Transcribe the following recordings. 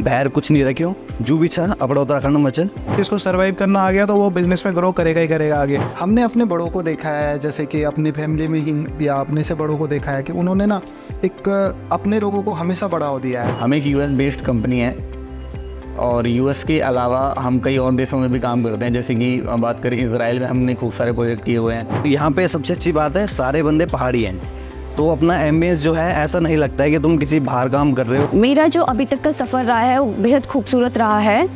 बाहर कुछ नहीं रहे क्यों जो भी छा अपना उत्तराखंड में चल। जिसको सर्वाइव करना आ गया तो वो बिजनेस में ग्रो करेगा ही करेगा आगे। हमने अपने बड़ों को देखा है, जैसे कि अपनी फैमिली में ही या अपने से बड़ों को देखा है कि उन्होंने ना एक अपने लोगों को हमेशा बढ़ावा दिया है। हम एक यूएस बेस्ड कंपनी है और यूएस के अलावा हम कई और देशों में भी काम करते हैं, जैसे कि बात करें इजराइल में हमने खूब सारे प्रोजेक्ट किए हुए हैं। यहाँ पे सबसे अच्छी बात है सारे बंदे पहाड़ी हैं, तो अपना एम्बियंस जो है ऐसा नहीं लगता है कि तुम किसी बाहर काम कर रहे हो। मेरा जो अभी तक का सफ़र रहा है वो बेहद खूबसूरत रहा है।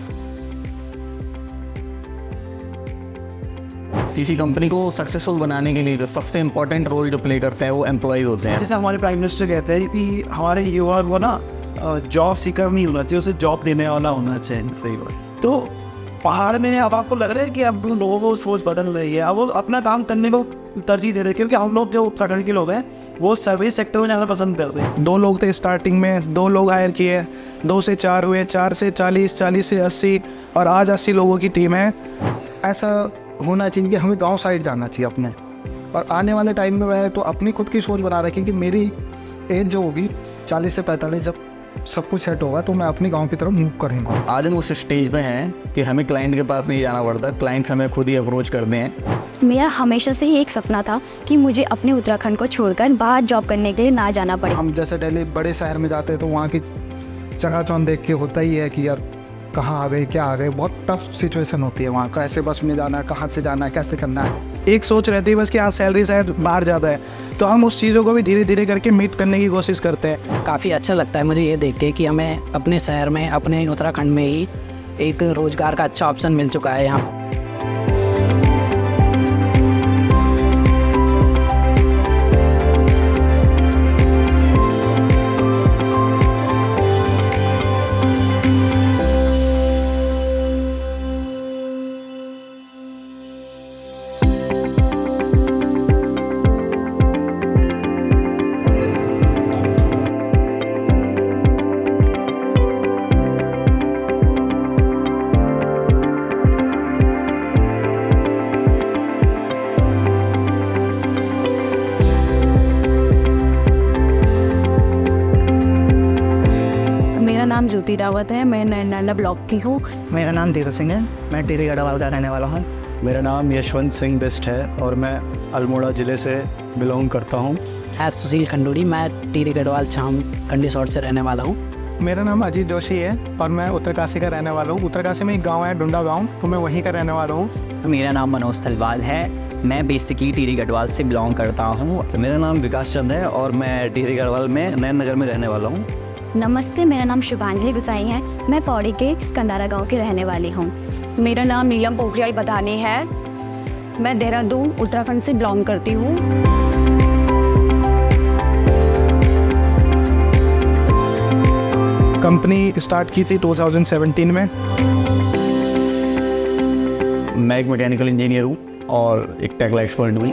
किसी कंपनी को सक्सेसफुल बनाने के लिए जो सबसे इम्पोर्टेंट रोल जो प्ले करते हैं वो एम्प्लॉयज़ होते हैं। जैसे हमारे प्राइम मिनिस्टर कहते हैं कि हमारे युवा को ना जॉब सीकर नहीं होना चाहिए, उसे जॉब देने वाला होना चाहिए। सही बात। तो पहाड़ में अब आपको लग रहा है कि अब लोगों को सोच बदल रही है, अब वो अपना काम करने को तरजीह दे रहे हैं, क्योंकि हम लोग जो उत्तराखंड के लोग हैं वो सर्विस सेक्टर में जाना पसंद करते हैं। 2 लोग थे स्टार्टिंग में, 2 लोग हायर किए, 2 से 4 हुए, 4 से 40, 40 से 80 और आज 80 लोगों की टीम है। ऐसा होना चाहिए कि हमें गांव साइड जाना चाहिए अपने, और आने वाले टाइम में वह तो अपनी खुद की सोच बना रखी कि मेरी एज जो होगी 40 से 45, जब सब कुछ सेट होगा तो मैं अपने गांव की तरफ मूव करूँगा। आज हम उस स्टेज पे हैं कि हमें क्लाइंट के पास नहीं जाना पड़ता, क्लाइंट हमें खुद ही अप्रोच करते हैं। मेरा हमेशा से ही एक सपना था कि मुझे अपने उत्तराखंड को छोड़कर बाहर जॉब करने के लिए ना जाना पड़े। हम जैसे दिल्ली बड़े शहर में जाते हैं तो वहाँ की चकाचौंध देख के होता ही है कि यार कहाँ आ गए, क्या आ गए। बहुत टफ सिचुएशन होती है वहाँ, कैसे बस में जाना है, कहाँ से जाना है, कैसे करना है। एक सोच रहती है बस कि हाँ सैलरी शायद बाहर ज़्यादा है, तो हम उस चीज़ों को भी धीरे धीरे करके मीट करने की कोशिश करते हैं। काफ़ी अच्छा लगता है मुझे ये देख के कि हमें अपने शहर में, अपने उत्तराखंड में ही एक रोज़गार का अच्छा ऑप्शन मिल चुका है यहाँ। मेरा नाम ज्योति रावत है, मैं नैनाना ब्लॉक की हूँ। मेरा नाम धीरज सिंह है, मैं टिहरी गढ़वाल का रहने वाला हूँ। मेरा नाम यशवंत सिंह बिस्ट है और मैं अल्मोड़ा ज़िले से बिलोंग करता हूँ। सुशील खंडूरी, मैं टिहरी गढ़वाल छाम कंडीसौर से रहने वाला हूँ। मेरा नाम अजीत जोशी है और मैं उत्तरकाशी का रहने वाला हूँ। उत्तरकाशी में एक गांव है डुंडा गांव, तो मैं वहीं का रहने वाला हूँ। मेरा नाम मनोज थलवाल है, मैं बेसिकली टिहरी गढ़वाल से बिलोंग करता हूँ। मेरा नाम विकास चंद है और मैं टिहरी गढ़वाल में नैन नगर में रहने वाला हूँ। नमस्ते, मेरा नाम शुभांजलि गुसाई है, मैं पौड़ी के कंदारा गांव की रहने वाली हूँ। मेरा नाम नीलम पोखरियाल बधानी है, मैं देहरादून उत्तराखंड से बिलोंग करती हूँ। कंपनी स्टार्ट की थी 2017 में। मैं एक मैकेनिकल इंजीनियर हूँ और एक टेक्निकल एक्सपर्ट भी।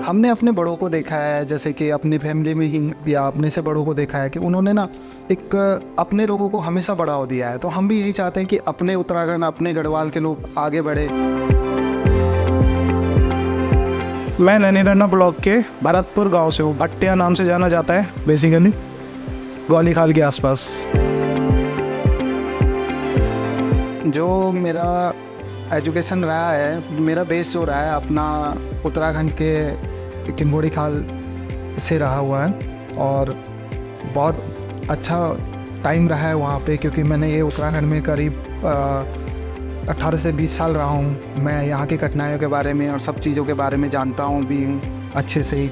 हमने अपने बड़ों को देखा है, जैसे कि अपनी फैमिली में ही या अपने से बड़ों को देखा है कि उन्होंने ना एक अपने लोगों को हमेशा बढ़ावा दिया है। तो हम भी यही चाहते हैं कि अपने उत्तराखंड, अपने गढ़वाल के लोग आगे बढ़े। मैं नैनीताल ब्लॉक के भरतपुर गांव से हूँ। भट्टिया नाम से जाना जाता है बेसिकली, गौलीखाल के आसपास। जो मेरा एजुकेशन रहा है, मेरा बेस जो रहा है अपना उत्तराखंड के किन्नौरी खाल से रहा हुआ है और बहुत अच्छा टाइम रहा है वहाँ पे, क्योंकि मैंने ये उत्तराखंड में करीब 18 से 20 साल रहा हूँ। मैं यहाँ की कठिनाइयों के बारे में और सब चीज़ों के बारे में जानता हूँ भी हूँ अच्छे से ही।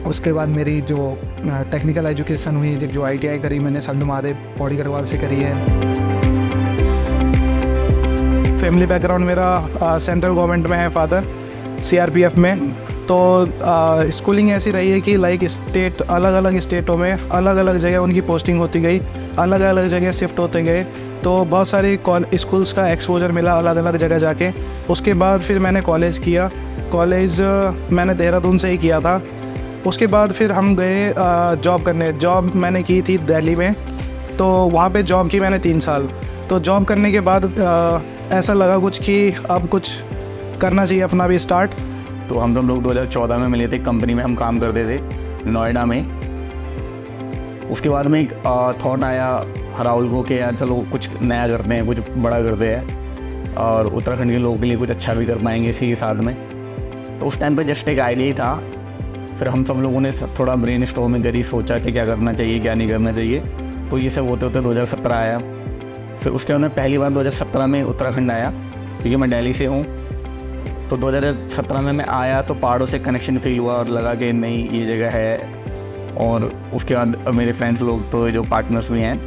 उसके बाद मेरी जो टेक्निकल एजुकेशन हुई, जो ITI करी मैंने संत महादेव पौड़ी गढ़वाल से करी है। फैमिली बैकग्राउंड मेरा सेंट्रल गवर्नमेंट में है, फादर CRPF में। तो स्कूलिंग ऐसी रही है कि लाइक स्टेट, अलग अलग स्टेटों में अलग अलग जगह उनकी पोस्टिंग होती गई, अलग अलग जगह शिफ्ट होते गए। तो बहुत सारी स्कूल्स का एक्सपोजर मिला अलग अलग जगह जाके। उसके बाद फिर मैंने कॉलेज किया। कॉलेज मैंने देहरादून से ही किया था। उसके बाद फिर हम गए जॉब करने। जॉब मैंने की थी दिल्ली में, तो वहाँ पे जॉब की मैंने 3 साल। तो जॉब करने के बाद ऐसा लगा कुछ कि अब कुछ करना चाहिए अपना भी स्टार्ट। तो हम लोग 2014 में मिले थे, कंपनी में हम काम करते थे नोएडा में। उसके बाद में एक थॉट आया राहुल को कि यार चलो कुछ नया करते हैं, कुछ बड़ा करते हैं और उत्तराखंड के लोगों के लिए कुछ अच्छा भी कर पाएंगे इसी के साथ में। तो उस टाइम पे जस्ट एक आइडिया ही था। फिर हम सब लोगों ने थोड़ा ब्रेन स्टॉर्मिंग करी, सोचा कि क्या करना चाहिए क्या नहीं करना चाहिए। तो ये सब होते होते 2017 आया। फिर उसके बाद मैं पहली बार 2017 में उत्तराखंड आया, क्योंकि मैं दिल्ली से हूँ। तो 2017 में मैं आया तो पहाड़ों से कनेक्शन फील हुआ और लगा कि नहीं ये जगह है। और उसके बाद मेरे फ्रेंड्स लोग तो जो पार्टनर्स भी हैं,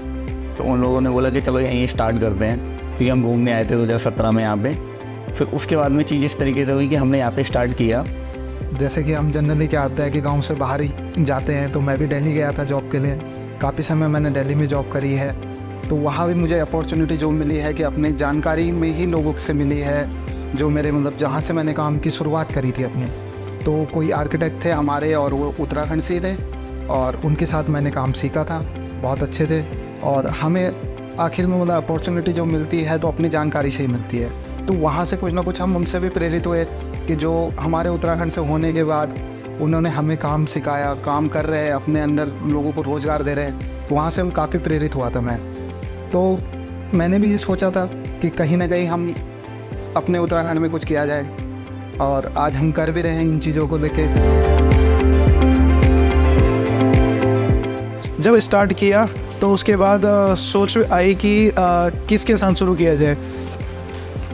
तो उन लोगों ने बोला कि चलो यहीं स्टार्ट करते हैं, क्योंकि हम घूमने आए थे 2017 में यहाँ पे। फिर उसके बाद में चीज़ इस तरीके से हुई कि हमने यहाँ पे स्टार्ट किया। जैसे कि हम जनरली क्या होता है कि गांव से बाहर ही जाते हैं, तो मैं भी दिल्ली गया था जॉब के लिए। काफ़ी समय मैंने दिल्ली में जॉब करी है, तो वहाँ भी मुझे अपॉर्चुनिटी जो मिली है कि अपनी जानकारी में ही लोगों से मिली है, जो मेरे मतलब जहाँ से मैंने काम की शुरुआत करी थी अपनी। तो कोई आर्किटेक्ट थे हमारे और वो उत्तराखंड से थे, और उनके साथ मैंने काम सीखा था, बहुत अच्छे थे। और हमें आखिर में मतलब अपॉर्चुनिटी जो मिलती है तो अपनी जानकारी से ही मिलती है। तो वहाँ से कुछ ना कुछ हम उनसे भी प्रेरित हुए कि जो हमारे उत्तराखंड से होने के बाद उन्होंने हमें काम सिखाया, काम कर रहे हैं, अपने अंदर लोगों को रोज़गार दे रहे हैं। वहाँ से हम काफ़ी प्रेरित हुआ था मैं। तो मैंने भी ये सोचा था कि कहीं ना कहीं हम अपने उत्तराखंड में कुछ किया जाए, और आज हम कर भी रहे हैं इन चीज़ों को लेके। जब स्टार्ट किया तो उसके बाद सोच आई कि किसके साथ शुरू किया जाए,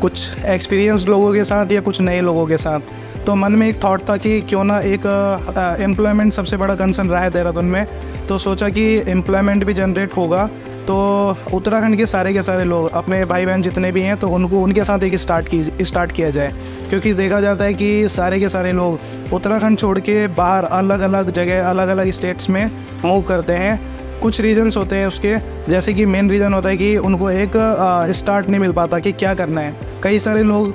कुछ एक्सपीरियंस लोगों के साथ या कुछ नए लोगों के साथ। तो मन में एक थॉट था कि क्यों ना एक एम्प्लॉयमेंट सबसे बड़ा कंसर्न रहा है देहरादून में, तो सोचा कि एम्प्लॉयमेंट भी जनरेट होगा तो उत्तराखंड के सारे लोग, अपने भाई बहन जितने भी हैं, तो उनके साथ एक स्टार्ट किया जाए। क्योंकि देखा जाता है कि सारे के सारे लोग उत्तराखंड छोड़ के बाहर अलग अलग जगह अलग अलग स्टेट्स में मूव करते हैं। कुछ रीजंस होते हैं उसके, जैसे कि मेन रीज़न होता है कि उनको एक स्टार्ट नहीं मिल पाता कि क्या करना है। कई सारे लोग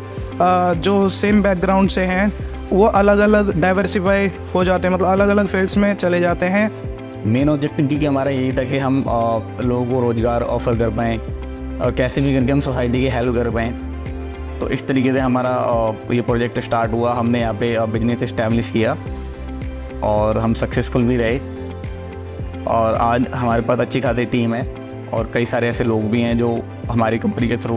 जो सेम बैकग्राउंड से हैं वो अलग अलग डाइवर्सिफाई हो जाते हैं, मतलब अलग अलग फील्ड्स में चले जाते हैं। मेन ऑब्जेक्टिव क्योंकि हमारा यही था कि हम लोगों को रोज़गार ऑफ़र कर पाएँ और कैसे भी करके हम सोसाइटी की हेल्प कर पाएँ। तो इस तरीके से हमारा ये प्रोजेक्ट स्टार्ट हुआ। हमने यहाँ पे बिजनेस इस्टेब्लिश किया और हम सक्सेसफुल भी रहे, और आज हमारे पास अच्छी खासी टीम है और कई सारे ऐसे लोग भी हैं जो हमारी कंपनी के थ्रू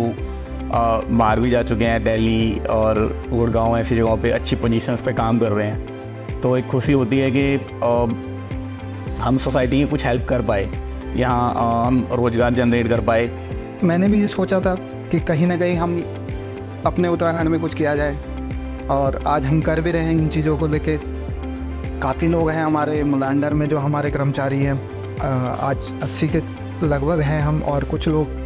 बाहर भी जा चुके हैं, दिल्ली और गुड़गांव ऐसी जगहों पे अच्छी पोजीशंस पे काम कर रहे हैं। तो एक खुशी होती है कि हम सोसाइटी की कुछ हेल्प कर पाए, यहाँ हम रोज़गार जनरेट कर पाए। मैंने भी ये सोचा था कि कहीं ना कहीं हम अपने उत्तराखंड में कुछ किया जाए, और आज हम कर भी रहे हैं इन चीज़ों को लेके। काफ़ी लोग हैं हमारे अंडर में जो हमारे कर्मचारी हैं, आज 80 के लगभग हैं हम, और कुछ लोग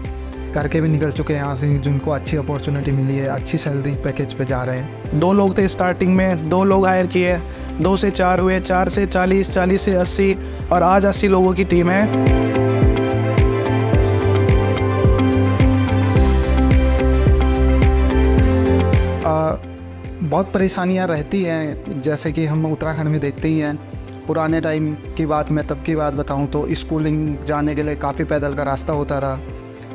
करके भी निकल चुके हैं यहाँ से, जिनको अच्छी अपॉर्चुनिटी मिली है, अच्छी सैलरी पैकेज पे जा रहे हैं। 2 लोग थे स्टार्टिंग में, 2 लोग हायर किए, 2 से 4 हुए, 4 से 40, 40 से 80, और आज 80 लोगों की टीम है। बहुत परेशानियाँ रहती हैं, जैसे कि हम उत्तराखंड में देखते ही हैं। पुराने टाइम की बात, मैं तब की बात बताऊं तो स्कूलिंग जाने के लिए काफ़ी पैदल का रास्ता होता था,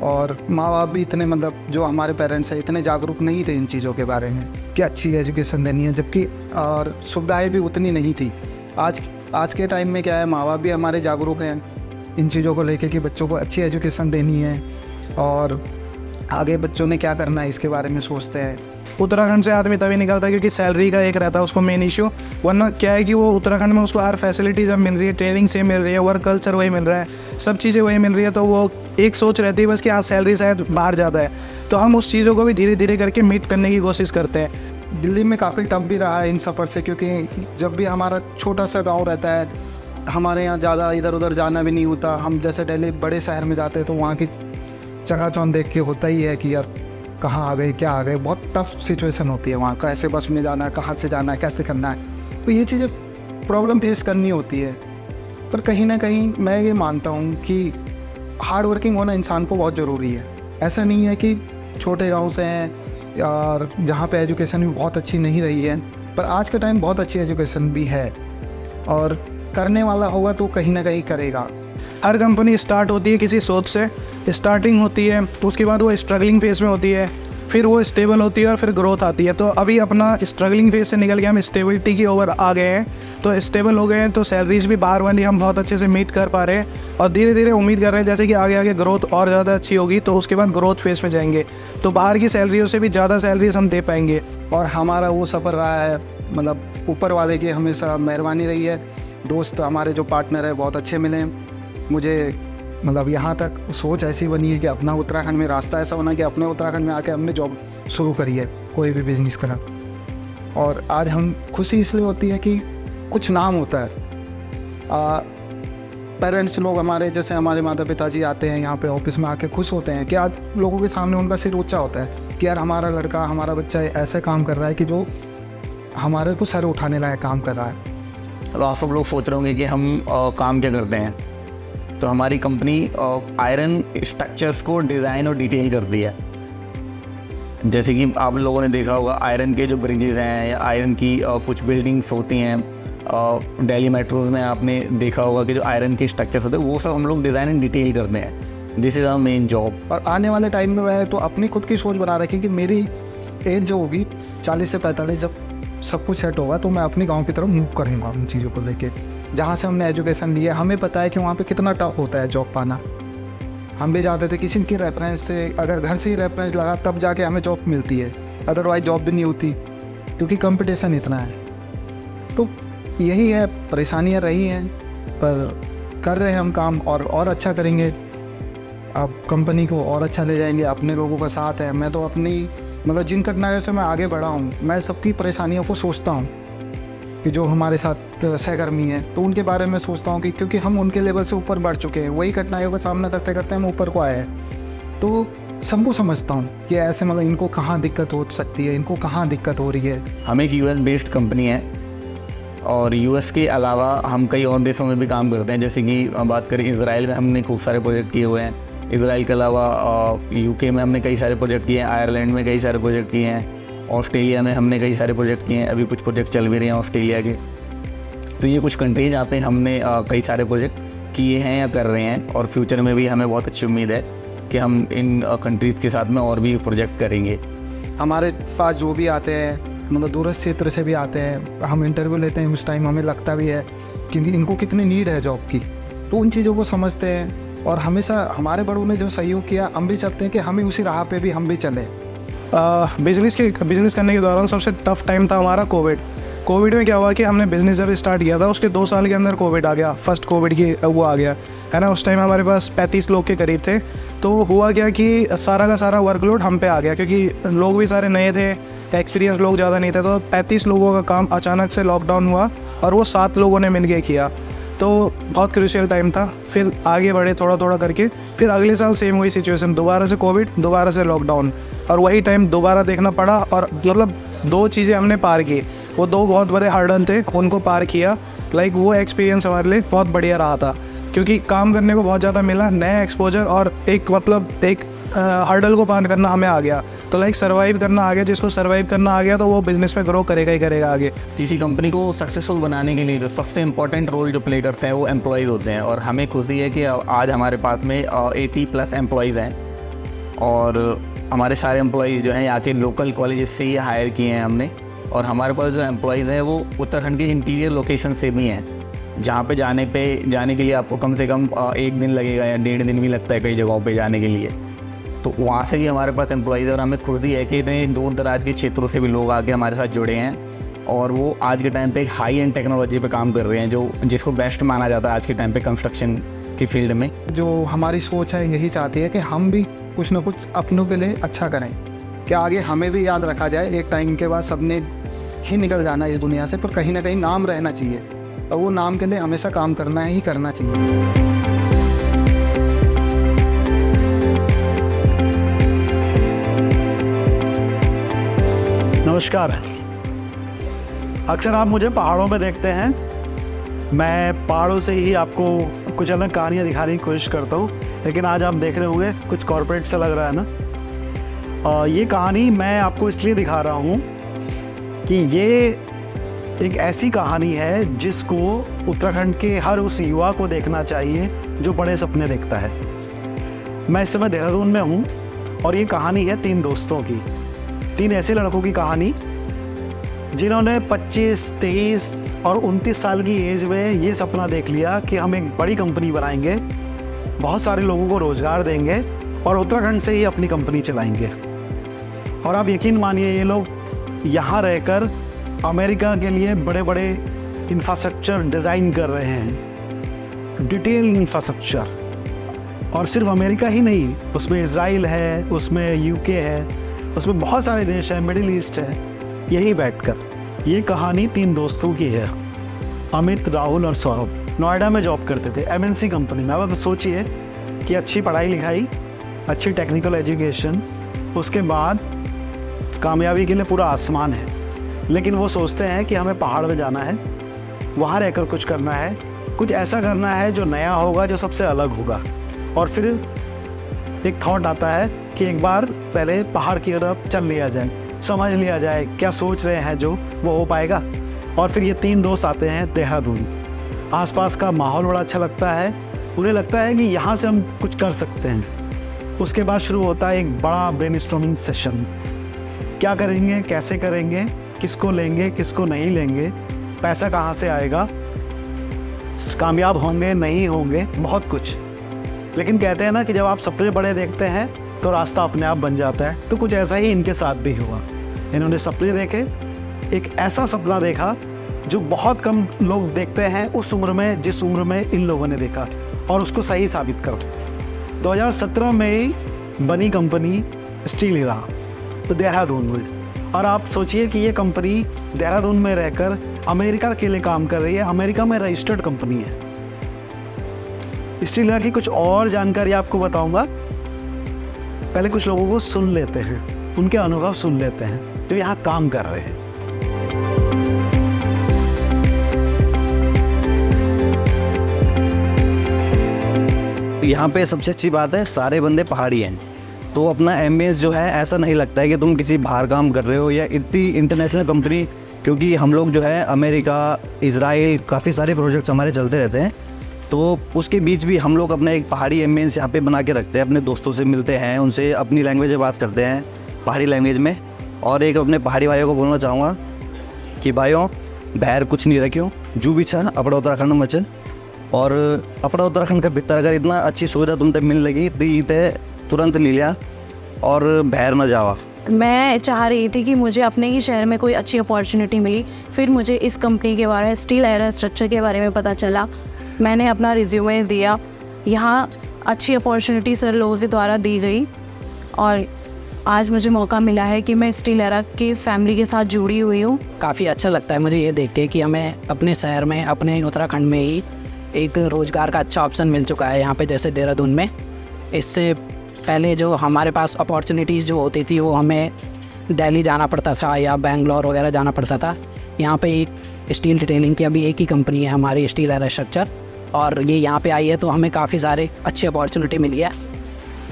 और माँ बाप भी इतने मतलब जो हमारे पेरेंट्स हैं इतने जागरूक नहीं थे इन चीज़ों के बारे में कि अच्छी एजुकेशन देनी है, जबकि और सुविधाएं भी उतनी नहीं थी। आज के टाइम में क्या है, माँ बाप भी हमारे जागरूक हैं इन चीज़ों को लेके कि बच्चों को अच्छी एजुकेशन देनी है और आगे बच्चों ने क्या करना है इसके बारे में सोचते हैं। उत्तराखंड से आदमी तभी निकलता है क्योंकि सैलरी का एक रहता है उसको मेन इशू, वरना क्या है कि वो उत्तराखंड में उसको हर फैसिलिटीज़ अब मिल रही है, ट्रेनिंग से मिल रही है, वर्क कल्चर वही मिल रहा है, सब चीज़ें वही मिल रही है। तो वो एक सोच रहती है बस कि हाँ सैलरी शायद बाहर ज़्यादा है, तो हम उस चीज़ों को भी धीरे धीरे करके मीट करने की कोशिश करते हैं। दिल्ली में काफ़ी टफ भी रहा है इन सफ़र से, क्योंकि जब भी हमारा छोटा सा गाँव रहता है, हमारे यहाँ ज़्यादा इधर उधर जाना भी नहीं होता। हम जैसे दिल्ली बड़े शहर में जाते हैं तो वहाँ की चकाचौंध देख के होता ही है कि यार कहाँ आ गए, क्या आ गए। बहुत टफ सिचुएशन होती है वहाँ, कैसे बस में जाना है, कहाँ से जाना है, कैसे करना है, तो ये चीज़ें प्रॉब्लम फेस करनी होती है। पर कहीं ना कहीं मैं ये मानता हूँ कि हार्ड वर्किंग होना इंसान को बहुत ज़रूरी है। ऐसा नहीं है कि छोटे गाँव से हैं और जहाँ पे एजुकेशन भी बहुत अच्छी नहीं रही है, पर आज के टाइम बहुत अच्छी एजुकेशन भी है, और करने वाला होगा तो कहीं ना कहीं करेगा। हर कंपनी स्टार्ट होती है किसी सोच से, स्टार्टिंग होती है, उसके बाद वो स्ट्रगलिंग फेज में होती है, फिर वो स्टेबल होती है और फिर ग्रोथ आती है। तो अभी अपना स्ट्रगलिंग फेज से निकल के हम स्टेबिलिटी की ओर आ गए हैं, तो स्टेबल हो गए हैं, तो सैलरीज भी बाहर वाली हम बहुत अच्छे से मीट कर पा रहे हैं और धीरे धीरे उम्मीद कर रहे हैं जैसे कि आगे आगे ग्रोथ और ज़्यादा अच्छी होगी तो उसके बाद ग्रोथ फेज में जाएंगे, तो बाहर की सैलरियों से भी ज़्यादा सैलरीज हम दे पाएंगे। और हमारा वो सफ़र रहा है, मतलब ऊपर वाले की हमेशा मेहरबानी रही है। दोस्त हमारे जो पार्टनर है बहुत अच्छे मिले हैं मुझे, मतलब यहाँ तक सोच ऐसी बनी है कि अपना उत्तराखंड में रास्ता ऐसा बना कि अपने उत्तराखंड में आके हमने जॉब शुरू करी है, कोई भी बिजनेस करा। और आज हम खुशी इसलिए होती है कि कुछ नाम होता है। पेरेंट्स लोग हमारे, जैसे हमारे माता पिताजी आते हैं यहाँ पे ऑफिस में आके खुश होते हैं कि आज लोगों के सामने उनका सिर ऊंचा होता है कि यार हमारा लड़का, हमारा बच्चा ऐसे काम कर रहा है कि जो हमारे को सर उठाने लायक काम कर रहा है। अब आप सब लोग सोच रहे होंगे कि हम काम क्या करते हैं, तो हमारी कंपनी आयरन स्ट्रक्चर्स को डिज़ाइन और डिटेल करती है। जैसे कि आप लोगों ने देखा होगा आयरन के जो ब्रिजेज़ हैं या आयरन की कुछ बिल्डिंग्स होती हैं, दिल्ली मेट्रोज़ में आपने देखा होगा कि जो आयरन के स्ट्रक्चर्स होते हैं वो सब हम लोग डिज़ाइन एंड डिटेल करते हैं। This is our main job. और आने वाले टाइम में मैं तो अपनी खुद की सोच बना रखी कि मेरी एज जो होगी 40 से 45, जब सब कुछ सेट होगा तो मैं अपने गांव की तरफ मूव करूँगा उन चीज़ों को लेके। जहाँ से हमने एजुकेशन लिया, हमें पता है कि वहाँ पे कितना टफ होता है जॉब पाना। हम भी जाते थे किसी की रेफरेंस से, अगर घर से ही रेफरेंस लगा तब जाके हमें जॉब मिलती है, अदरवाइज जॉब भी नहीं होती क्योंकि कंपटीशन इतना है। तो यही है, परेशानियाँ रही हैं पर कर रहे हैं हम काम और अच्छा करेंगे। अब कंपनी को और अच्छा ले जाएंगे, अपने लोगों का साथ है। मैं तो अपनी मतलब जिन कठिनाइयों से मैं आगे बढ़ा हूँ, मैं सबकी परेशानियों को सोचता हूँ कि जो हमारे साथ सहकर्मी हैं तो उनके बारे में सोचता हूँ कि क्योंकि हम उनके लेवल से ऊपर बढ़ चुके हैं, वही कठिनाइयों का सामना करते करते हम ऊपर को आए हैं। तो सबको समझता हूँ कि ऐसे मतलब इनको कहाँ दिक्कत हो सकती है, इनको कहाँ दिक्कत हो रही है। हम एक यूएस बेस्ड कंपनी है और यूएस के अलावा हम कई और देशों में भी काम करते हैं। जैसे कि बात करें इजराइल में हमने खूब सारे प्रोजेक्ट किए हुए हैं, इजराइल के अलावा यूके में हमने कई सारे प्रोजेक्ट किए हैं, आयरलैंड में कई सारे प्रोजेक्ट किए हैं, ऑस्ट्रेलिया में हमने कई सारे प्रोजेक्ट किए हैं, अभी कुछ प्रोजेक्ट चल भी रहे हैं ऑस्ट्रेलिया के। तो ये कुछ कंट्रीज आते हैं, हमने कई सारे प्रोजेक्ट किए हैं या कर रहे हैं और फ्यूचर में भी हमें बहुत अच्छी उम्मीद है कि हम इन कंट्रीज़ के साथ में और भी प्रोजेक्ट करेंगे। हमारे पास जो भी आते हैं, मतलब दूरस्थ क्षेत्र से भी आते हैं, हम इंटरव्यू लेते हैं, उस टाइम हमें लगता भी है कि इनको कितनी नीड है जॉब की, तो उन चीज़ों को समझते हैं। और हमेशा हमारे बड़ों ने जो सहयोग किया, हम भी चाहते हैं कि हमें उसी राह पे भी हम भी चलें। बिज़नेस करने के दौरान सबसे टफ टाइम था हमारा कोविड में क्या हुआ कि हमने बिज़नेस जब स्टार्ट किया था उसके 2 साल के अंदर कोविड आ गया, फर्स्ट कोविड की वो आ गया है ना। उस टाइम हमारे पास 35 लोग के करीब थे। तो हुआ क्या कि सारा का सारा वर्कलोड हम पे आ गया क्योंकि लोग भी सारे नए थे, एक्सपीरियंस लोग ज़्यादा नहीं थे। तो 35 लोगों का काम अचानक से लॉकडाउन हुआ और वो 7 लोगों ने मिल के किया, तो बहुत क्रूशियल टाइम था। फिर आगे बढ़े थोड़ा थोड़ा करके, फिर अगले साल सेम हुई सिचुएशन, दोबारा से कोविड, दोबारा से लॉकडाउन, और वही टाइम दोबारा देखना पड़ा। और मतलब 2 चीज़ें हमने पार की, वो 2 बहुत बड़े हर्डल थे, उनको पार किया। लाइक वो एक्सपीरियंस हमारे लिए बहुत बढ़िया रहा था क्योंकि काम करने को बहुत ज़्यादा मिला, नया एक्सपोजर, और एक हर्डल को पार करना हमें आ गया। तो लाइक सर्वाइव करना आ गया, जिसको सर्वाइव करना आ गया तो वो बिज़नेस में ग्रो करेगा ही करेगा आगे। किसी कंपनी को सक्सेसफुल बनाने के लिए जो सबसे इम्पोर्टेंट रोल जो प्ले करते हैं वो एम्प्लॉयज़ होते हैं। और हमें खुशी है कि आज हमारे पास में 80+ एम्प्लॉयज़ हैं और हमारे सारे एम्प्लॉयज़ जो हैं यहाँ के लोकल कॉलेज से ही हायर किए हैं हमने। और हमारे पास जो एम्प्लॉयज़ हैं वो उत्तराखंड के इंटीरियर लोकेशन से भी हैं, जहाँ पे जाने के लिए आपको कम से कम 1 दिन लगेगा या 1.5 दिन भी लगता है कई जगहों पे जाने के लिए। तो वहाँ से भी हमारे पास एम्प्लॉयज़ है और हमें खुशी है कि इतने दूर दराज के क्षेत्रों से भी लोग आके हमारे साथ जुड़े हैं और वो आज के टाइम पे एक हाई एंड टेक्नोलॉजी पे काम कर रहे हैं, जिसको बेस्ट माना जाता है आज के टाइम पे कंस्ट्रक्शन की फील्ड में। जो हमारी सोच है यही चाहती है कि हम भी कुछ ना कुछ अपनों के लिए अच्छा करें, कि आगे हमें भी याद रखा जाए। एक टाइम के बाद सबने ही निकल जाना इस दुनिया से, पर कहीं ना कहीं नाम रहना चाहिए और वो नाम के लिए हमेशा काम करना ही करना चाहिए। नमस्कार। अक्सर आप मुझे पहाड़ों में देखते हैं, मैं पहाड़ों से ही आपको कुछ अलग कहानियाँ दिखाने की कोशिश करता हूँ, लेकिन आज आप देख रहे होंगे कुछ कॉर्पोरेट सा लग रहा है ना। और ये कहानी मैं आपको इसलिए दिखा रहा हूँ कि ये एक ऐसी कहानी है जिसको उत्तराखंड के हर उस युवा को देखना चाहिए जो बड़े सपने देखता है। मैं इस समय देहरादून में हूँ और ये कहानी है 3 दोस्तों की, 3 ऐसे लड़कों की कहानी जिन्होंने 25, 23 और 29 साल की एज में ये सपना देख लिया कि हम एक बड़ी कंपनी बनाएंगे, बहुत सारे लोगों को रोज़गार देंगे और उत्तराखंड से ही अपनी कंपनी चलाएंगे। और आप यकीन मानिए ये लोग यहाँ रहकर अमेरिका के लिए बड़े बड़े इंफ्रास्ट्रक्चर डिज़ाइन कर रहे हैं, डिटेल इंफ्रास्ट्रक्चर। और सिर्फ अमेरिका ही नहीं, उसमें इज़राइल है, उसमें यूके है, उसमें बहुत सारे देश हैं, मिडिल ईस्ट है। यही बैठकर ये कहानी 3 दोस्तों की है, अमित, राहुल और सौरभ। नोएडा में जॉब करते थे, MNC कंपनी में। अब सोचिए कि अच्छी पढ़ाई लिखाई, अच्छी टेक्निकल एजुकेशन, उसके बाद कामयाबी के लिए पूरा आसमान है, लेकिन वो सोचते हैं कि हमें पहाड़ में जाना है, वहाँ रहकर कुछ करना है, कुछ ऐसा करना है जो नया होगा, जो सबसे अलग होगा। और फिर एक थॉट आता है कि एक बार पहले पहाड़ की तरफ चल लिया जाए, समझ लिया जाए क्या सोच रहे हैं, जो वो हो पाएगा। और फिर ये 3 दोस्त आते हैं देहरादून। आसपास का माहौल बड़ा अच्छा लगता है, उन्हें लगता है कि यहाँ से हम कुछ कर सकते हैं। उसके बाद शुरू होता है एक बड़ा ब्रेनस्टॉर्मिंग सेशन। क्या करेंगे, कैसे करेंगे, किसको लेंगे, किसको नहीं लेंगे, पैसा कहाँ से आएगा, कामयाब होंगे नहीं होंगे, बहुत कुछ। लेकिन कहते हैं ना कि जब आप सपने बड़े देखते हैं तो रास्ता अपने आप बन जाता है। तो कुछ ऐसा ही इनके साथ भी हुआ। इन्होंने सपने देखे, एक ऐसा सपना देखा जो बहुत कम लोग देखते हैं उस उम्र में, जिस उम्र में इन लोगों ने देखा, और उसको सही साबित करो। 2017 में बनी कंपनी स्टील हीरा, तो देहरादून में। और आप सोचिए कि ये कंपनी देहरादून में रहकर अमेरिका के लिए काम कर रही है, अमेरिका में रजिस्टर्ड कंपनी है। स्टील हीरा की कुछ और जानकारी आपको बताऊंगा। पहले कुछ लोगों को सुन लेते हैं, उनके अनुभव सुन लेते हैं जो यहाँ काम कर रहे हैं। यहाँ पे सबसे अच्छी बात है, सारे बंदे पहाड़ी हैं, तो अपना एम्बियंस जो है ऐसा नहीं लगता है कि तुम किसी बाहर काम कर रहे हो या इतनी इंटरनेशनल कंपनी। क्योंकि हम लोग जो है अमेरिका, इज़राइल, काफ़ी सारे प्रोजेक्ट्स हमारे चलते रहते हैं, तो उसके बीच भी हम लोग अपना एक पहाड़ी एम्बियंस यहाँ पे बना के रखते हैं। अपने दोस्तों से मिलते हैं, उनसे अपनी लैंग्वेज में बात करते हैं, पहाड़ी लैंग्वेज में। और एक अपने पहाड़ी भाइयों को बोलना चाहूँगा कि भाइयों, बहर कुछ नहीं रखियो, जो भी छा अपना उत्तराखंड में चल। और अपना उत्तराखंड का भीतर अगर इतना अच्छी सुविधा तुमसे मिल लगी तो ये तुरंत ले लिया और बहर न जावा। मैं चाह रही थी कि मुझे अपने ही शहर में कोई अच्छी अपॉर्चुनिटी मिली। फिर मुझे इस कंपनी के बारे में, स्टील हीरा स्ट्रक्चर के बारे में पता चला। मैंने अपना रिज्यूमे दिया, यहाँ अच्छी अपॉर्चुनिटी सर लोगों के द्वारा दी गई और आज मुझे मौका मिला है कि मैं स्टील हीरा की फैमिली के साथ जुड़ी हुई हूँ। काफ़ी अच्छा लगता है मुझे ये देख के कि हमें अपने शहर में, अपने उत्तराखंड में ही एक रोज़गार का अच्छा ऑप्शन मिल चुका है यहाँ पे, जैसे देहरादून में। इससे पहले जो हमारे पास अपॉर्चुनिटीज़ जो होती थी वो हमें दिल्ली जाना पड़ता था या बेंगलोर वगैरह जाना पड़ता था। यहाँ पे एक स्टील डिटेलिंग की अभी एक ही कंपनी है हमारी, स्टील हीरा स्ट्रक्चर, और ये यहाँ पे आई है तो हमें काफ़ी सारे अच्छी अपॉर्चुनिटी मिली है।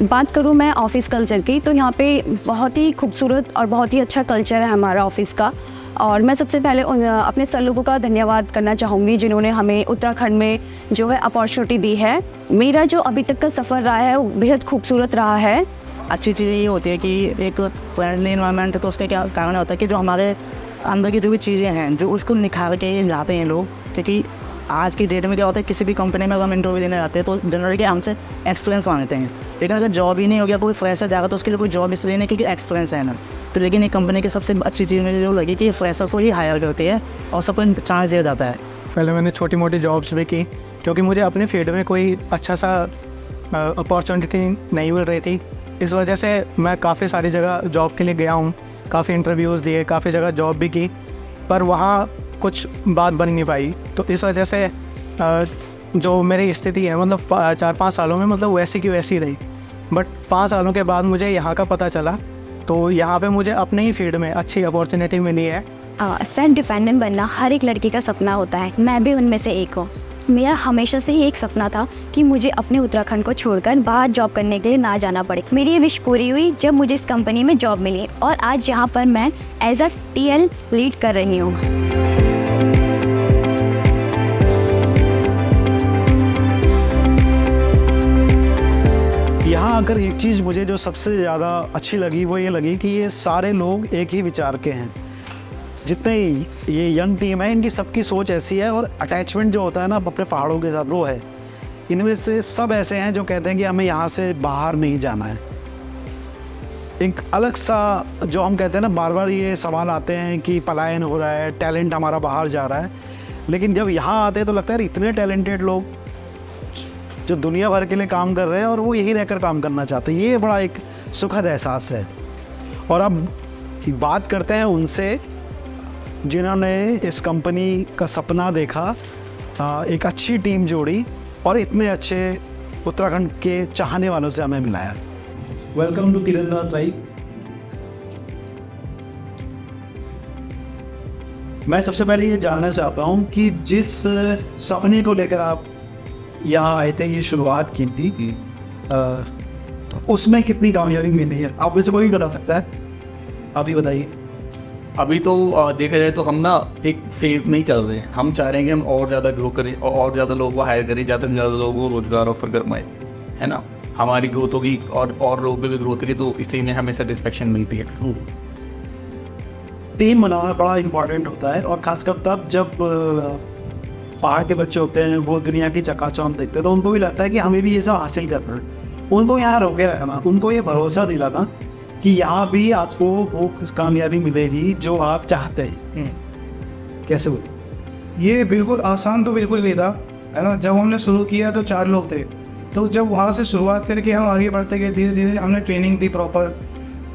बात करूँ मैं ऑफ़िस कल्चर की, तो यहाँ पे बहुत ही खूबसूरत और बहुत ही अच्छा कल्चर है हमारा ऑफ़िस का। और मैं सबसे पहले अपने सर लोगों का धन्यवाद करना चाहूँगी जिन्होंने हमें उत्तराखंड में जो है अपॉर्चुनिटी दी है। मेरा जो अभी तक का सफ़र रहा है वो बेहद खूबसूरत रहा है। अच्छी चीज़ ये होती है कि एक फ्रेंडली इन्वायरमेंट है, तो उसका क्या कारण होता है कि जो हमारे अंदर की जो भी चीज़ें हैं जो उसको निखार के लाते हैं लोग। क्योंकि आज की डेट में क्या होता है, किसी भी कंपनी में अगर हम इंटरव्यू देने जाते हैं तो जनरली हमसे एक्सपीरियंस मांगते हैं, लेकिन अगर जॉब ही नहीं हो गया, कोई फ्रेशर जाएगा तो उसके लिए कोई जॉब इसलिए नहीं क्योंकि एक्सपीरियंस है ना। तो लेकिन एक कंपनी की सबसे अच्छी चीज़ मुझे जो लगी कि फ्रेशर को ही हायर करती है और सबको चांस दिया जाता है। पहले मैंने छोटी मोटी जॉब्स भी की क्योंकि मुझे अपने फील्ड में कोई अच्छा सा अपॉर्चुनिटी नहीं मिल रही थी। इस वजह से मैं काफ़ी सारी जगह जॉब के लिए गया हूँ, काफ़ी इंटरव्यूज़ दिए, काफ़ी जगह जॉब भी की, पर वहाँ कुछ बात बन नहीं पाई। तो इस वजह से जो मेरी स्थिति है मतलब 4-5 सालों में मतलब वैसी की वैसी रही। बट 5 सालों के बाद मुझे यहाँ का पता चला, तो यहाँ पे मुझे अपने ही फील्ड में अच्छी अपॉर्चुनिटी मिली है। सेल्फ डिपेंडेंट बनना हर एक लड़की का सपना होता है, मैं भी उनमें से एक हूँ। मेरा हमेशा से ही एक सपना था कि मुझे अपने उत्तराखंड को छोड़कर बाहर जॉब करने के लिए ना जाना पड़े। मेरी ये विश पूरी हुई जब मुझे इस कंपनी में जॉब मिली और आज यहाँ पर मैं एज अ TL लीड कर रही हूँ। यहाँ यहाँ आकर एक चीज़ मुझे जो सबसे ज़्यादा अच्छी लगी वो ये लगी कि ये सारे लोग एक ही विचार के हैं। जितने ये यंग टीम है इनकी सबकी सोच ऐसी है, और अटैचमेंट जो होता है ना अपने पहाड़ों के साथ वो है। इनमें से सब ऐसे हैं जो कहते हैं कि हमें यहाँ से बाहर नहीं जाना है। एक अलग सा जो हम कहते हैं ना, बार बार ये सवाल आते हैं कि पलायन हो रहा है, टैलेंट हमारा बाहर जा रहा है, लेकिन जब यहाँ आते हैं तो लगता है इतने टैलेंटेड लोग जो दुनिया भर के लिए काम कर रहे हैं और वो यहीं रहकर काम करना चाहते हैं। ये बड़ा एक सुखद एहसास है। और अब बात करते हैं उनसे जिन्होंने इस कंपनी का सपना देखा, एक अच्छी टीम जोड़ी और इतने अच्छे उत्तराखंड के चाहने वालों से हमें मिलाया। वेलकम टू तीरंदाज लाइफ। मैं सबसे पहले ये जानना चाहता हूँ कि जिस सपने को लेकर आप यहाँ आए थे, ये शुरुआत की थी, उसमें कितनी कामयाबी मिली है? आप वैसे कोई बता सकता है, अभी बताइए। अभी तो देखा जाए तो हम ना एक फेज में ही चल रहे हैं। हम चाह रहे हैं कि हम और ज़्यादा ग्रो करें और ज़्यादा लोगों को हायर करें, ज़्यादा से ज़्यादा लोगों को रोज़गार ऑफर करवाएं, है ना। हमारी ग्रोथ होगी और लोगों की भी ग्रोथ होगी, तो इसी में हमें सेटिस्फेक्शन मिलती है। टीम बनाना बड़ा इम्पोर्टेंट होता है, और ख़ासकर तब जब पहाड़ के बच्चे होते हैं, वो दुनिया की चकाचौंध देखते हैं, तो उनको भी लगता है कि हमें भी ये सब हासिल करना है। उनको यहाँ रोके रखना, उनको ये भरोसा दिलाना कि यहाँ भी आपको वो कामयाबी मिलेगी जो आप चाहते हैं। कैसे बोले? ये बिल्कुल आसान तो बिल्कुल नहीं था, है ना। जब हमने शुरू किया तो 4 लोग थे, तो जब वहाँ से शुरुआत करके हम आगे बढ़ते गए, धीरे धीरे हमने ट्रेनिंग दी प्रॉपर।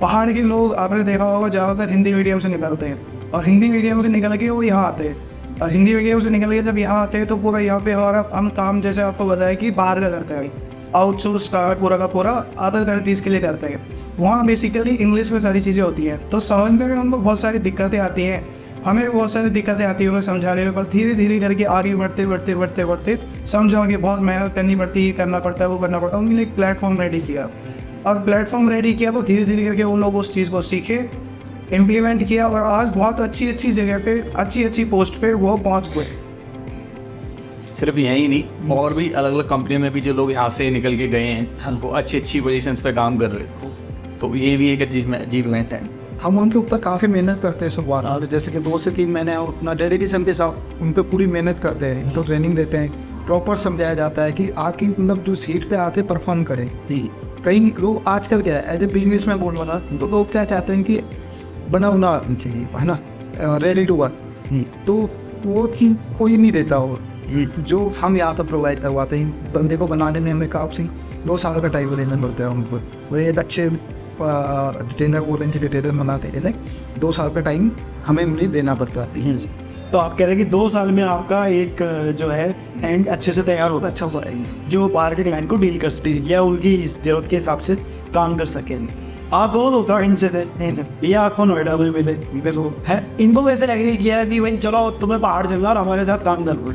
पहाड़ के लोग आपने देखा होगा ज़्यादातर हिंदी मीडियम से निकलते हैं, और हिंदी मीडियम से निकल के वो यहाँ आते हैं, और हिंदी मीडियम से निकल के जब यहाँ आते हैं तो पूरा यहाँ पे हमारा हम काम, जैसे आपको बताया कि बाहर का करते हैं, आउटसोर्स का पूरा अदर कंट्रीज़ के लिए करते हैं। वहाँ बेसिकली इंग्लिश में सारी चीज़ें होती हैं, तो समझने में हमको बहुत सारी दिक्कतें आती हैं, हमें बहुत सारी दिक्कतें आती है उन्हें समझाने में। पर धीरे धीरे करके आगे बढ़ते समझा कि बहुत मेहनत करनी पड़ती है, करना पड़ता है, वो करना पड़ता है। उनके लिए एक प्लेटफॉर्म रेडी किया, और प्लेटफॉर्म रेडी किया तो धीरे धीरे करके वो लोग उस चीज़ को सीखे, इम्प्लीमेंट किया, और आज बहुत अच्छी जगह पे, अच्छी पोस्ट पे वो पहुँच गए। सिर्फ यही नहीं, और भी अलग अलग कंपनियों में भी जो लोग यहाँ से निकल के गए हैं वो अच्छी पोजीशंस पे काम कर रहे हैं, तो ये भी एक अचीवमेंट है। हम उनके ऊपर काफ़ी मेहनत करते हैं शुरुआत में, जैसे कि 2 से 3 महीने अपना डेडिकेशन के साथ उन पर पूरी मेहनत करते हैं, उनको ट्रेनिंग देते हैं, प्रॉपर समझाया जाता है कि आके मतलब जो सीट पे आके परफॉर्म करें। कई लोग आजकल क्या है, एज ए बिजनेस में बोल रहा तो लोग क्या चाहते हैं कि बना आदमी चाहिए, है ना, रेडी टू वर्क, तो वो चीज़ कोई नहीं देता। हो जो हम यहाँ पर प्रोवाइड करवाते हैं, बंदे को बनाने में हमें काफ़ी 2 साल का टाइम देना पड़ता है उनको। वो एक अच्छे डिटेलर डिटेलर बनाते हैं, 2 साल का टाइम हमें उन्हें देना पड़ता है। तो आप कह रहे हैं कि 2 साल में आपका एक जो है एंड अच्छे से तैयार होता है, अच्छा हुआ है, जो बाहर के क्लाइंट को डील कर सके या उनकी ज़रूरत के हिसाब से काम कर सकें। आप दोनों उत्तराखंड से थे, ये आपको नोएडा में मिले है, इनको कैसे एग्री किया कि भाई चलो तुम्हें पहाड़ चलना और हमारे साथ काम करना?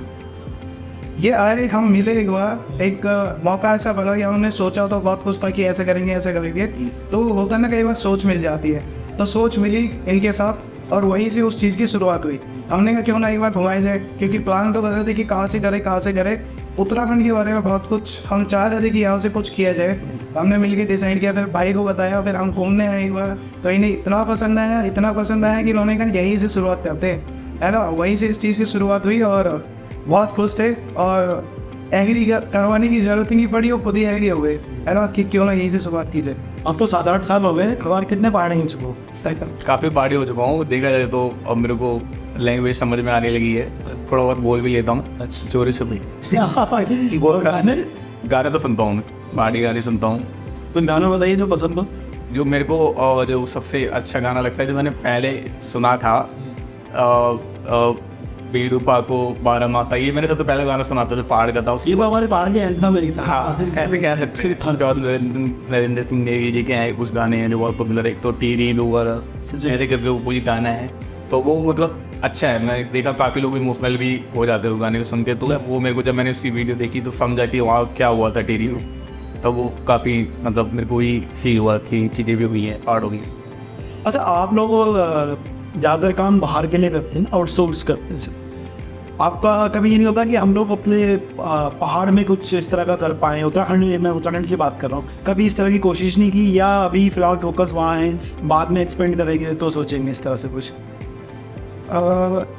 ये अरे हम मिले एक बार, एक मौका ऐसा बना कि हमने सोचा तो बहुत कुछ था कि ऐसे करेंगे, तो होता ना कई बार सोच मिल जाती है, तो सोच मिली इनके साथ और वहीं से उस चीज़ की शुरुआत हुई। हमने कहा क्यों ना एक बार घुमाए जाए, क्योंकि प्लान तो कर रहे थे कि कहाँ से करें। उत्तराखंड के बारे में बहुत कुछ हम चाह रहे थे कि यहाँ से कुछ किया जाए। हमने मिलकर डिसाइड किया, फिर भाई को बताया, फिर हम घूमने आए एक बार, तो इन्हें इतना पसंद आया कि उन्होंने कहा यहीं से शुरुआत करते हैं, है ना। वहीं से इस चीज़ की शुरुआत हुई और बहुत खुश थे, और एग्री करवाने की ज़रूरत ही नहीं पड़ी, वो खुद ही एग्री हो गए, है ना, कि क्यों ना यहीं से शुरुआत की जाए। अब तो 7-8 साल हो गए, और कितने पहाड़ी हो चुके हो? काफ़ी पहाड़ी हो चुका हूँ, देखा जाए तो अब मेरे को लैंग्वेज समझ में आने लगी है, थोड़ा बहुत बोल भी लेता हूँ। अच्छा, चोरी से भी गाने तो सुनता हूँ, पहाड़ी गाने सुनता हूँ। तो गाना बताइए जो पसंद हो। जो मेरे को जो सबसे अच्छा गाना लगता है, जो मैंने पहले सुना था, बीड़ू पाको 12 मासा, ये मैंने सबसे पहले गाना सुना था जो पहाड़ का था। ये हमारे पहाड़ के एंथम में था। हाँ, ऐसे क्या है, नरेंद्र सिंह नेगी जी के हैं कुछ गाने हैं जो बहुत पॉपुलर, एक तो टीरी लोअर ऐसे करके वो कोई गाना है, तो वो मतलब अच्छा है। मैं देखा काफ़ी लोग इमोशनल भी हो जाते हैं उस गाने को सुन के, तो वो मेरे को जब मैंने उसकी वीडियो देखी तो समझा कि वहाँ क्या हुआ था टीरी को, तो वो काफ़ी मतलब मेरे को ही फील हुआ कि चीज़ें भी हुई हैं, पहाड़ों की। अच्छा, आप लोग ज़्यादातर काम बाहर के लिए करते हैं, आउटसोर्स करते हैं, आपका कभी ये नहीं होता कि हम लोग अपने पहाड़ में कुछ इस तरह का कर पाएँ? उत्तराखंड में, मैं उत्तराखंड की बात कर रहा हूँ, कभी इस तरह की कोशिश नहीं की, या अभी फ़िलहाल फोकस वहाँ है, बाद में एक्सपेंड करेंगे तो सोचेंगे इस तरह से कुछ?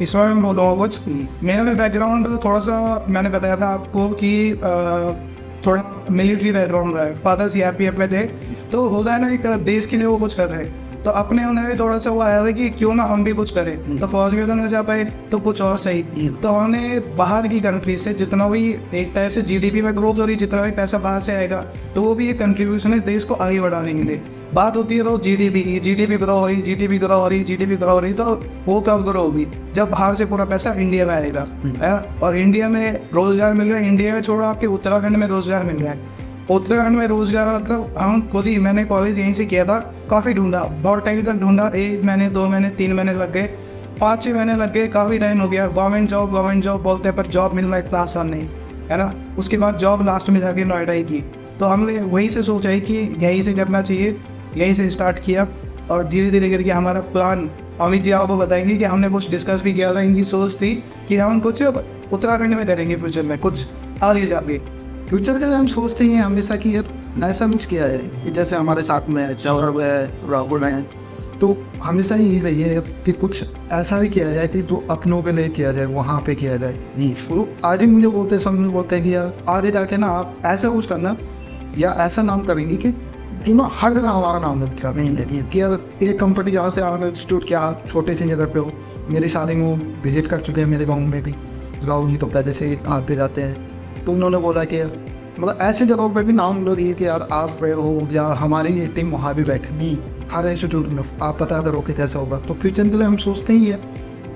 इसमें मैं बोलूँगा कुछ। मेरा भी बैकग्राउंड थोड़ा सा, मैंने बताया था आपको कि थोड़ा मिलिट्री बैकग्राउंड रहा है। फादर CRPF में थे, तो होता है ना एक देश के लिए वो कुछ कर रहे हैं, तो अपने उन्हें भी थोड़ा सा वो आया था कि क्यों ना हम भी कुछ करें। तो फौज में तो नहीं जा पाए, तो कुछ और सही, तो हमने बाहर की कंट्री से जितना भी एक टाइप से GDP में ग्रोथ हो रही, जितना भी पैसा बाहर से आएगा, तो वो भी एक कंट्रीब्यूशन है देश को आगे बढ़ाने के लिए। बात होती है तो GDP ग्रो हो रही, GDP ग्रो हो रही, तो वो कब ग्रो होगी? जब बाहर से पूरा पैसा इंडिया में आएगा, है। और इंडिया में रोजगार मिल रहा है, इंडिया में छोड़ो आपके उत्तराखंड में रोजगार मिल रहा है। उत्तराखंड में रोजगार मतलब हम खुद ही, मैंने कॉलेज यहीं से किया था, काफ़ी ढूंढा, बहुत टाइम तक ढूंढा, 1 महीने 2 महीने 3 महीने लग गए, 5-6 महीने लग गए, काफ़ी टाइम हो गया। गवर्नमेंट जॉब बोलते हैं, पर जॉब मिलना इतना आसान नहीं है ना। उसके बाद जॉब लास्ट में जाके नोएडा ही की, तो हमने वहीं से सोचा है कि यहीं से करना चाहिए, यहीं से स्टार्ट किया, और धीरे धीरे करके हमारा प्लान अमित जी आपको बताएंगे कि हमने कुछ डिस्कस भी किया था। इनकी सोच थी कि हम कुछ उत्तराखंड में करेंगे फ्यूचर में, कुछ आगे जाके। फ्यूचर के लिए हम सोचते हैं हमेशा कि यार ऐसा कुछ किया जाए कि जैसे हमारे साथ में चौरव है, राहुल है, तो हमेशा यही रही है कि कुछ ऐसा भी किया जाए कि जो अपनों के लिए किया जाए, वहाँ पे किया जाए। तो आज ही मुझे बोलते हैं, सब मुझे बोलते हैं कि यार आगे जाके ना आप ऐसा कुछ करना, या ऐसा नाम करेंगे कि जो ना हर जगह हमारा नाम लिखा करेंगे कि यार एक कंपनी जहाँ से आपने इंस्टीट्यूट किया, छोटे से जगह पे हो। मेरी शादी में वो विजिट कर चुके हैं मेरे गाँव में भी, राहुल जी तो पहले से आते जाते हैं, तो उन्होंने बोला कि मतलब ऐसे जगहों पे भी नाम लो रही है कि यार आप हो, या हमारी एक टीम वहाँ भी बैठे, हर इंस्टीट्यूट में आप पता करो कि कैसा होगा। तो फ्यूचर के लिए हम सोचते ही है,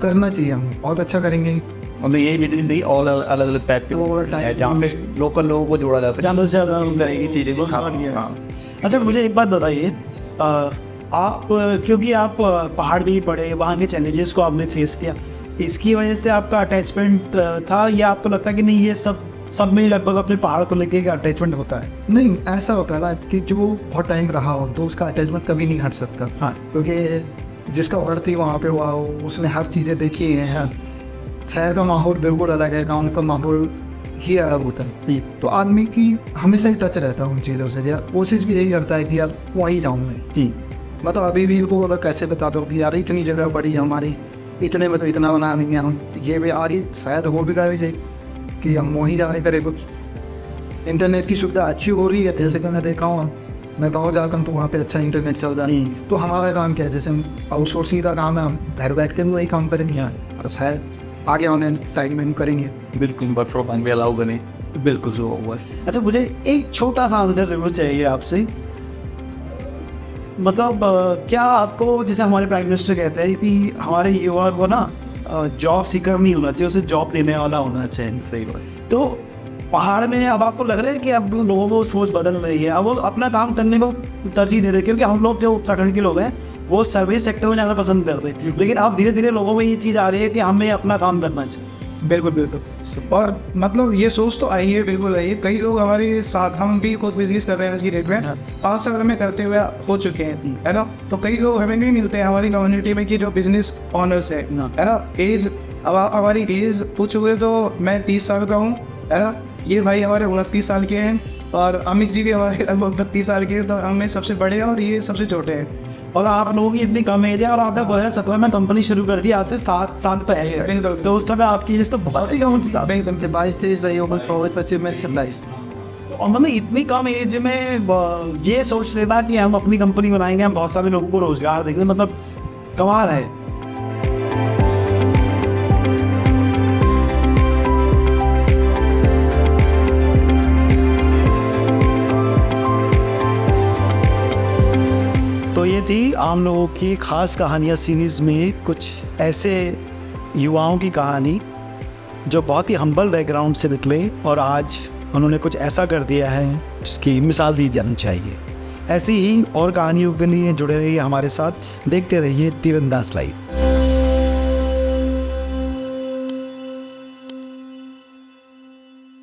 करना चाहिए, हम बहुत अच्छा करेंगे। मतलब यही बिजनेस नहीं, और अलग अलग टाइप के जहाँ पे लोकल लोगों को जोड़ा जाता है, ज़्यादा से ज़्यादा उस तरह की चीज़ें को हाँ। अच्छा, मुझे एक बात बताइए, आप क्योंकि आप पहाड़ भी पड़े, वहाँ के चैलेंजेस को आपने फेस किया, इसकी वजह से आपका अटैचमेंट था, या आपको लगता है कि नहीं ये सब में लगभग अपने पहाड़ को लेके अटैचमेंट होता है? नहीं, ऐसा होता है ना कि जो बहुत टाइम रहा हो तो उसका अटैचमेंट कभी नहीं हट सकता। हाँ, क्योंकि जिसका घर थी वहाँ पे हुआ हो, उसने हर चीज़ें देखी हैं। हाँ। शहर का माहौल बिल्कुल अलग है, गाँव का माहौल ही अलग होता है, तो आदमी की हमेशा ही टच रहता है उन चीज़ों से। यार कोशिश भी यही करता है कि यार वहीं जाऊँ मैं। मतलब अभी भी उनको मतलब कैसे बता दो कि यार इतनी जगह बड़ी है हमारी, इतने में तो इतना बना लेंगे हम, ये भी आगे शायद हो भी जाए कि हम वहीं जाके करें कुछ। इंटरनेट की सुविधा अच्छी हो रही है, जैसे कि मैं देखा हूँ, मैं गाँव जाता हूँ तो वहाँ पे अच्छा इंटरनेट चल रहा है। तो हमारा काम क्या है, जैसे आउटसोर्सिंग का काम है, हम घर बैठ के भी वही काम करेंगे और शायद आगे ऑनलाइन टाइम में हम करेंगे। बिल्कुल, वर्क फ्रॉम होम भी अलाउ करें, बिल्कुल जो हुआ। अच्छा, मुझे एक छोटा सा आंसर जरूर चाहिए आपसे। मतलब क्या आपको, जैसे हमारे प्राइम मिनिस्टर कहते हैं कि हमारे युवा को ना जॉब सीकर नहीं होना चाहिए, उसे जॉब देने वाला होना चाहिए। सही बात। तो पहाड़ में अब आपको लग रहा है कि अब लोगों को सोच बदल रही है, अब वो अपना काम करने को तरजीह दे रहे हैं? क्योंकि हम लोग जो उत्तराखंड के लोग हैं वो सर्विस सेक्टर में जाना पसंद करते हैं, लेकिन अब धीरे धीरे लोगों में ये चीज़ आ रही है कि हमें अपना काम करना चाहिए। बिल्कुल। और मतलब ये सोच तो आई है, बिल्कुल आई है। कई लोग हमारे साथ, हम भी खुद बिजनेस कर रहे हैं आज की डेट में, 5 साल में करते हुए हो चुके हैं, है ना। तो कई लोग हमें भी मिलते हैं हमारी कम्युनिटी में कि जो बिजनेस ऑनर्स है ना। एज, अब हमारी एज पूछ हुए तो मैं 30 साल का हूँ, है ना। ये भाई हमारे 29 साल के हैं, और अमित जी भी हमारे लगभग 32 साल के हैं, तो हमें सबसे बड़े हैं और ये सबसे छोटे हैं। और आप लोगों की इतनी कम एज है, और आपने 2017 में कंपनी शुरू कर दी, आज से 7 साल पहले। तो उस समय आपकी एज तो बहुत ही कम था। 22-23 रही होगी, 24-25 में 27। और मतलब इतनी कम एज में ये सोच लेना कि हम अपनी कंपनी बनाएंगे, हम बहुत सारे लोगों को रोजगार देंगे, मतलब कमाल है। तो ये थी आम लोगों की खास कहानियाँ सीरीज़ में कुछ ऐसे युवाओं की कहानी जो बहुत ही हम्बल बैकग्राउंड से निकले और आज उन्होंने कुछ ऐसा कर दिया है जिसकी मिसाल दी जानी चाहिए। ऐसी ही और कहानियों के लिए जुड़े रहिए हमारे साथ, देखते रहिए तीरंदाज लाइव।